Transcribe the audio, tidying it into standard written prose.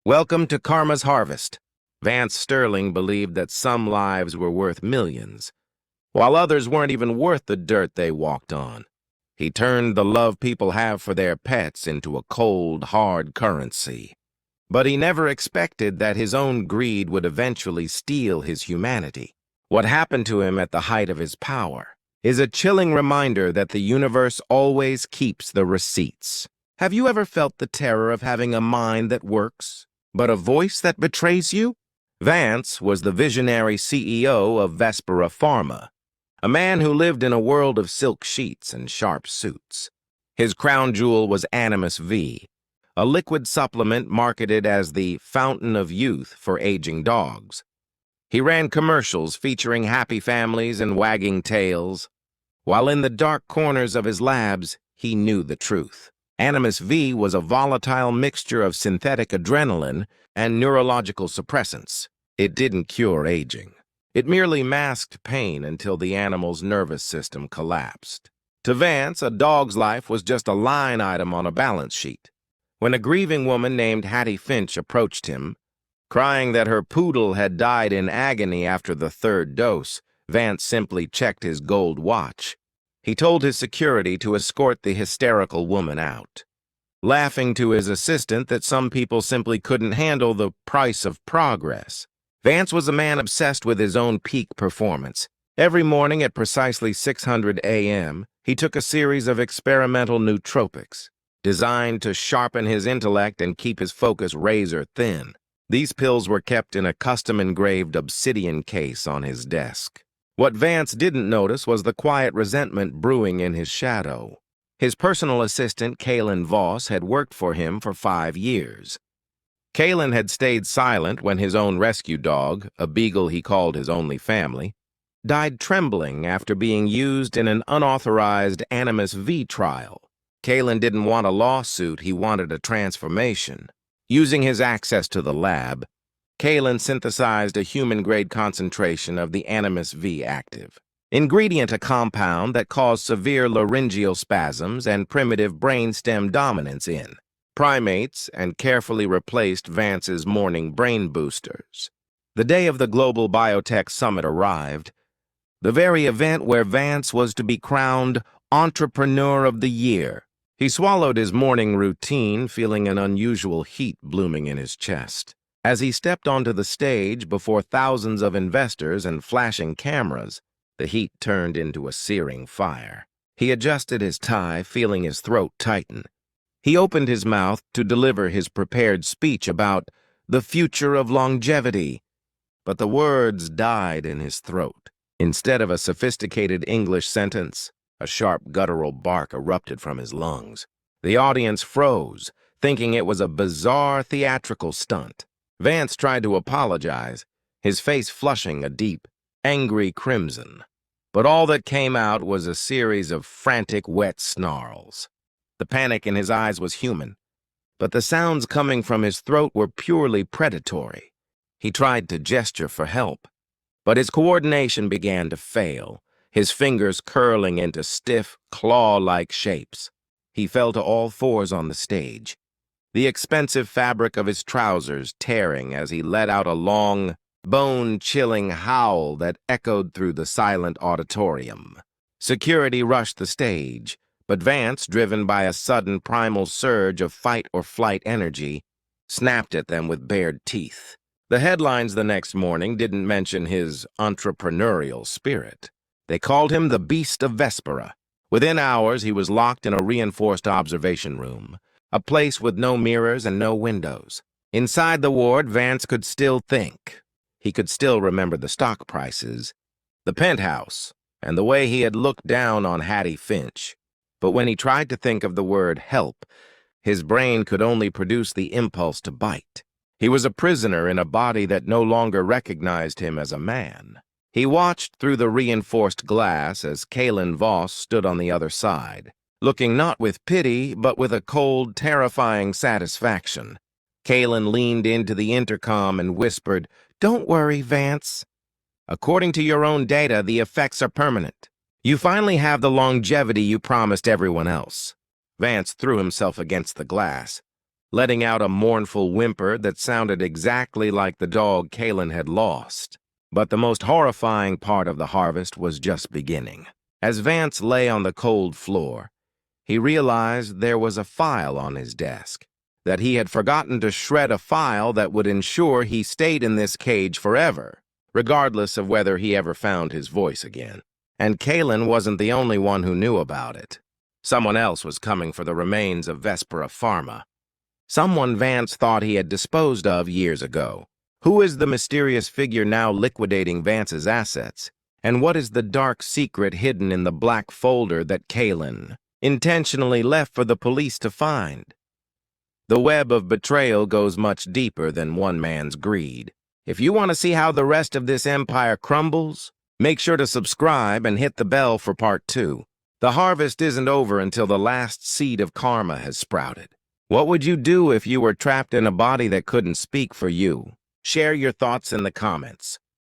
Welcome to Karma's Harvest. Vance Sterling believed that some lives were worth millions, while others weren't even worth the dirt they walked on. He turned the love people have for their pets into a cold, hard currency. But he never expected that his own greed would eventually steal his humanity. What happened to him at the height of his power is a chilling reminder that the universe always keeps the receipts. Have you ever felt the terror of having a mind that works, but a voice that betrays you? Vance was the visionary CEO of Vespera Pharma, a man who lived in a world of silk sheets and sharp suits. His crown jewel was Animus V, a liquid supplement marketed as the fountain of youth for aging dogs. He ran commercials featuring happy families and wagging tails, while in the dark corners of his labs, he knew the truth. Animus V was a volatile mixture of synthetic adrenaline and neurological suppressants. It didn't cure aging. It merely masked pain until the animal's nervous system collapsed. To Vance, a dog's life was just a line item on a balance sheet. When a grieving woman named Hattie Finch approached him, crying that her poodle had died in agony after the third dose, Vance simply checked his gold watch. He told his security to escort the hysterical woman out, laughing to his assistant that some people simply couldn't handle the price of progress. Vance was a man obsessed with his own peak performance. Every morning at precisely 600 a.m., he took a series of experimental nootropics, designed to sharpen his intellect and keep his focus razor thin. These pills were kept in a custom-engraved obsidian case on his desk. What Vance didn't notice was the quiet resentment brewing in his shadow. His personal assistant, Kaylin Voss, had worked for him for 5 years. Kaylin had stayed silent when his own rescue dog, a beagle he called his only family, died trembling after being used in an unauthorized Animus V trial. Kaylin didn't want a lawsuit, he wanted a transformation. Using his access to the lab, Kaylin synthesized a human-grade concentration of the Animus V active ingredient, a compound that caused severe laryngeal spasms and primitive brainstem dominance in primates, and carefully replaced Vance's morning brain boosters. The day of the Global Biotech Summit arrived, the very event where Vance was to be crowned Entrepreneur of the Year. He swallowed his morning routine, feeling an unusual heat blooming in his chest. As he stepped onto the stage before thousands of investors and flashing cameras, the heat turned into a searing fire. He adjusted his tie, feeling his throat tighten. He opened his mouth to deliver his prepared speech about the future of longevity, but the words died in his throat. Instead of a sophisticated English sentence, a sharp guttural bark erupted from his lungs. The audience froze, thinking it was a bizarre theatrical stunt. Vance tried to apologize, his face flushing a deep, angry crimson. But all that came out was a series of frantic, wet snarls. The panic in his eyes was human, but the sounds coming from his throat were purely predatory. He tried to gesture for help, but his coordination began to fail, his fingers curling into stiff, claw-like shapes. He fell to all fours on the stage, the expensive fabric of his trousers tearing as he let out a long, bone-chilling howl that echoed through the silent auditorium. Security rushed the stage, but Vance, driven by a sudden primal surge of fight-or-flight energy, snapped at them with bared teeth. The headlines the next morning didn't mention his entrepreneurial spirit. They called him the Beast of Vespera. Within hours, he was locked in a reinforced observation room, a place with no mirrors and no windows. Inside the ward, Vance could still think. He could still remember the stock prices, the penthouse, and the way he had looked down on Hattie Finch. But when he tried to think of the word help, his brain could only produce the impulse to bite. He was a prisoner in a body that no longer recognized him as a man. He watched through the reinforced glass as Kaylin Voss stood on the other side, looking not with pity, but with a cold, terrifying satisfaction. Kaylin leaned into the intercom and whispered, "Don't worry, Vance. According to your own data, the effects are permanent. You finally have the longevity you promised everyone else." Vance threw himself against the glass. letting out a mournful whimper that sounded exactly like the dog Kalen had lost. But the most horrifying part of the harvest was just beginning. As Vance lay on the cold floor, he realized there was a file on his desk, that he had forgotten to shred a file that would ensure he stayed in this cage forever, regardless of whether he ever found his voice again. And Kalen wasn't the only one who knew about it. Someone else was coming for the remains of Vespera Pharma. Someone Vance thought he had disposed of years ago. Who is the mysterious figure now liquidating Vance's assets? And what is the dark secret hidden in the black folder that Kalen intentionally left for the police to find? The web of betrayal goes much deeper than one man's greed. If you want to see how the rest of this empire crumbles, make sure to subscribe and hit the bell for part 2. The harvest isn't over until the last seed of karma has sprouted. What would you do if you were trapped in a body that couldn't speak for you? Share your thoughts in the comments.